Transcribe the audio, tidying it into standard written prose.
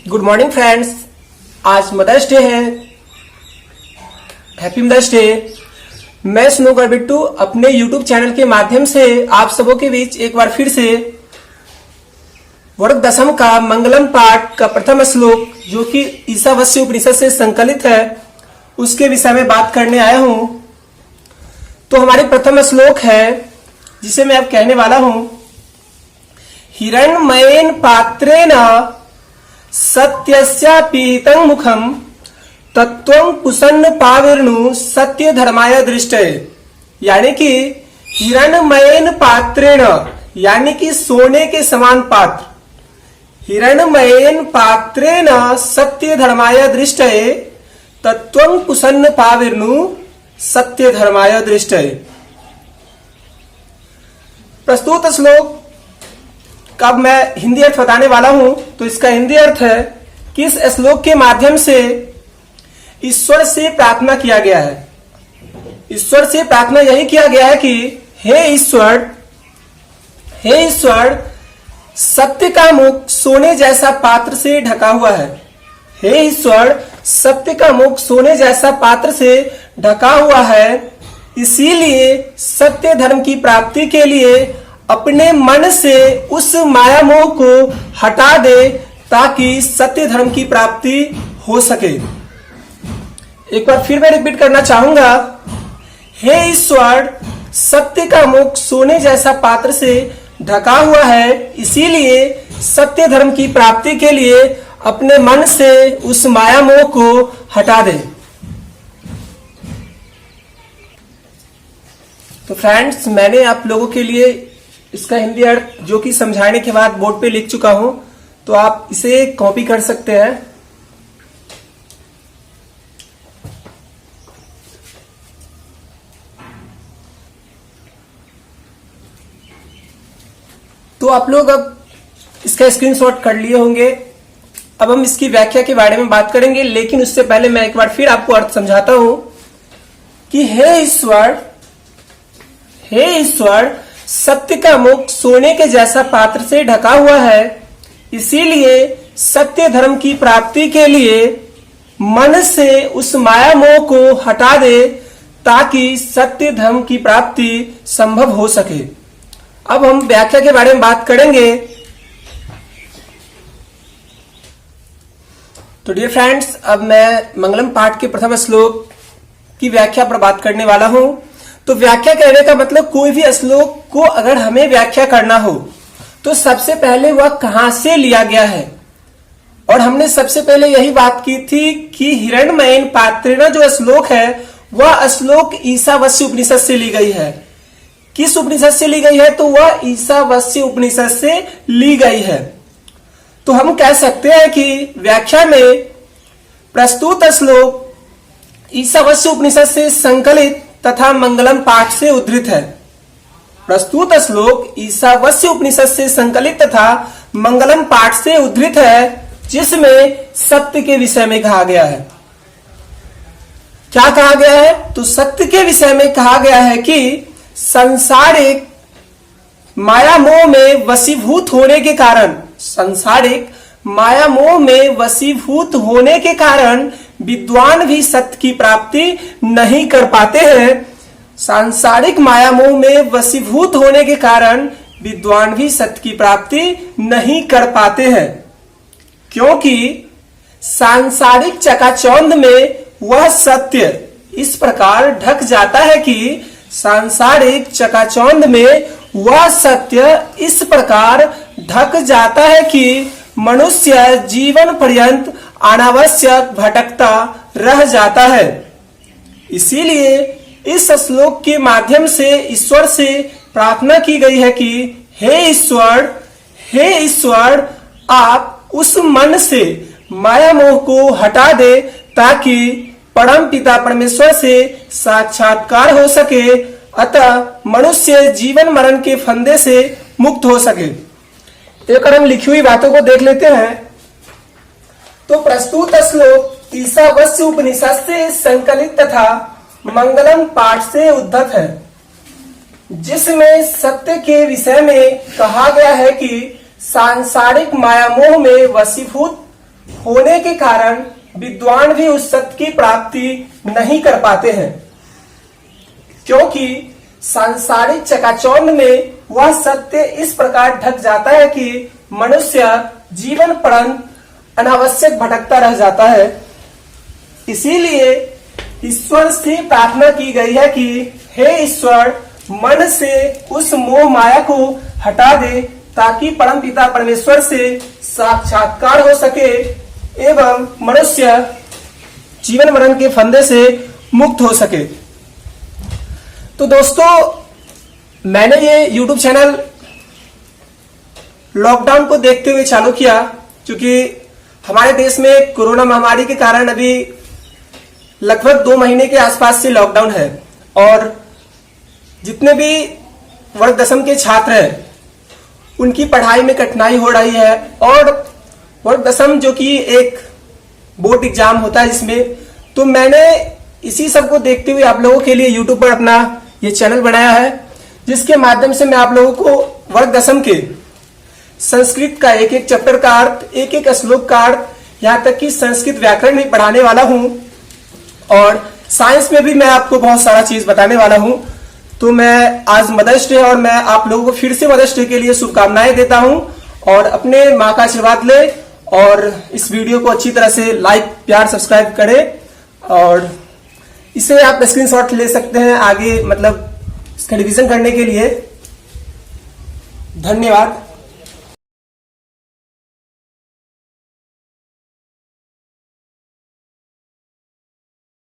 Good morning friends, आज mother's day है। Happy mother's day. मैं स्नोकर बिट्टू अपने यूट्यूब चैनल के माध्यम से आप सबों के बीच एक बार फिर से वर्ग दशम का मंगलम पाठ का प्रथम श्लोक जो कि ईशावास्य उपनिषद से संकलित है उसके विषय में बात करने आया हूं। तो हमारी प्रथम श्लोक है जिसे मैं अब कहने वाला हूं। हिरण्मयेन पात्रेण सत्यस्य पीतं मुखम तत्वं कुसन्न पाविर्नु सत्य धर्माय दृष्टये। यानी कि हिरण्मयेन पात्रेण यानी कि सोने के समान पात्र, हिरण्मयेन पात्रेण सत्य धर्माय दृष्टये तत्वं कुसन्न पाविर्नु सत्य धर्माय दृष्टये। प्रस्तुत श्लोक का अब मैं हिंदी अर्थ बताने वाला हूं। तो इसका हिंदी अर्थ है कि इस श्लोक के माध्यम से ईश्वर से प्रार्थना किया गया है। ईश्वर से प्रार्थना यही किया गया है कि हे ईश्वर, सत्य का मुख सोने जैसा पात्र से ढका हुआ है। हे ईश्वर, सत्य का मुख सोने जैसा पात्र से ढका हुआ है, इसीलिए सत्य धर्म की प्राप्ति के लिए अपने मन से उस माया मोह को हटा दे ताकि सत्य धर्म की प्राप्ति हो सके। एक बार फिर मैं रिपीट करना चाहूंगा। हे ईश्वर, सत्य का मुख सोने जैसा पात्र से ढका हुआ है, इसीलिए सत्य धर्म की प्राप्ति के लिए अपने मन से उस माया मोह को हटा दे। तो फ्रेंड्स, मैंने आप लोगों के लिए इसका हिंदी अर्थ जो कि समझाने के बाद बोर्ड पे लिख चुका हूं, तो आप इसे कॉपी कर सकते हैं। तो आप लोग अब इसका स्क्रीनशॉट कर लिए होंगे। अब हम इसकी व्याख्या के बारे में बात करेंगे, लेकिन उससे पहले मैं एक बार फिर आपको अर्थ समझाता हूं कि हे ईश्वर, सत्य का मुख सोने के जैसा पात्र से ढका हुआ है, इसीलिए सत्य धर्म की प्राप्ति के लिए मन से उस माया मोह को हटा दे ताकि सत्य धर्म की प्राप्ति संभव हो सके। अब हम व्याख्या के बारे में बात करेंगे। तो डियर फ्रेंड्स, अब मैं मंगलम पाठ के प्रथम श्लोक की व्याख्या पर बात करने वाला हूं। तो व्याख्या कहने का मतलब कोई भी श्लोक को अगर हमें व्याख्या करना हो तो सबसे पहले वह कहां से लिया गया है। और हमने सबसे पहले यही बात की थी कि हिरण्मयेन पात्रेण जो श्लोक है वह श्लोक ईशावास्य उपनिषद से ली गई है। किस उपनिषद से ली गई है? तो वह ईशावास्य उपनिषद से ली गई है। तो हम कह सकते हैं कि व्याख्या में प्रस्तुत श्लोक ईशावास्य उपनिषद से संकलित तथा मंगलम पाठ से उद्धृत है। प्रस्तुत श्लोक ईशावास्य उपनिषद से संकलित तथा मंगलम पाठ से उद्धृत है, जिसमें सत्य के विषय में कहा गया है। क्या कहा गया है? तो सत्य के विषय में कहा गया है कि सांसारिक माया मोह में वशीभूत होने के कारण, सांसारिक माया मोह में वशीभूत होने के कारण विद्वान भी सत्य की प्राप्ति नहीं कर पाते हैं। सांसारिक माया मोह में वशीभूत होने के कारण विद्वान भी सत्य की प्राप्ति नहीं कर पाते हैं, क्योंकि सांसारिक चकाचौंध में वह सत्य इस प्रकार ढक जाता है कि सांसारिक चकाचौंध में वह सत्य इस प्रकार ढक जाता है कि मनुष्य जीवन पर्यंत अनावश्यक भटकता रह जाता है। इसीलिए इस श्लोक के माध्यम से ईश्वर से प्रार्थना की गई है कि हे ईश्वर, आप उस मन से माया मोह को हटा दे ताकि परम पिता परमेश्वर से साक्षात्कार हो सके, अतः मनुष्य जीवन मरण के फंदे से मुक्त हो सके। एक हम लिखी हुई बातों को देख लेते हैं। तो प्रस्तुत श्लोक ईशावास्य उपनिषद से संकलित तथा मंगलम पाठ से उद्धत है। जिसमें सत्य के विषय में कहा गया है कि सांसारिक मायामोह में वशीभूत होने के कारण विद्वान भी उस सत्य की प्राप्ति नहीं कर पाते हैं, क्योंकि सांसारिक चकाचौंध में वह सत्य इस प्रकार ढक जाता है कि मनुष्य जीवन पर्यंत अनावश्यक भटकता रह जाता है। इसीलिए ईश्वर से प्रार्थना की गई है कि हे ईश्वर, मन से उस मोह माया को हटा दे ताकि परमपिता परमेश्वर से साक्षात्कार हो सके एवं मनुष्य जीवन मरण के फंदे से मुक्त हो सके। तो दोस्तों, मैंने ये YouTube चैनल लॉकडाउन को देखते हुए चालू किया, क्योंकि हमारे देश में कोरोना महामारी के कारण अभी लगभग 2 महीने के आसपास से लॉकडाउन है और जितने भी वर्ग दशम के छात्र हैं उनकी पढ़ाई में कठिनाई हो रही है। और वर्ग दशम जो कि एक बोर्ड एग्जाम होता है जिसमें, तो मैंने इसी सब को देखते हुए आप लोगों के लिए YouTube पर अपना ये चैनल बनाया है, जिसके माध्यम से मैं आप लोगों को वर्ग दशम के संस्कृत का एक एक चैप्टर का अर्थ, एक एक श्लोक का अर्थ, यहाँ तक कि संस्कृत व्याकरण भी पढ़ाने वाला हूँ और साइंस में भी मैं आपको बहुत सारा चीज बताने वाला हूँ। तो मैं आज मदर्स डे और मैं आप लोगों को फिर से मदर्स डे के लिए शुभकामनाएं देता हूँ और अपने माँ का आशीर्वाद ले और इस वीडियो को अच्छी तरह से लाइक, प्यार, सब्सक्राइब करें और इसे आप स्क्रीनशॉट ले सकते हैं आगे, मतलब इसका रिवीजन करने के लिए। धन्यवाद।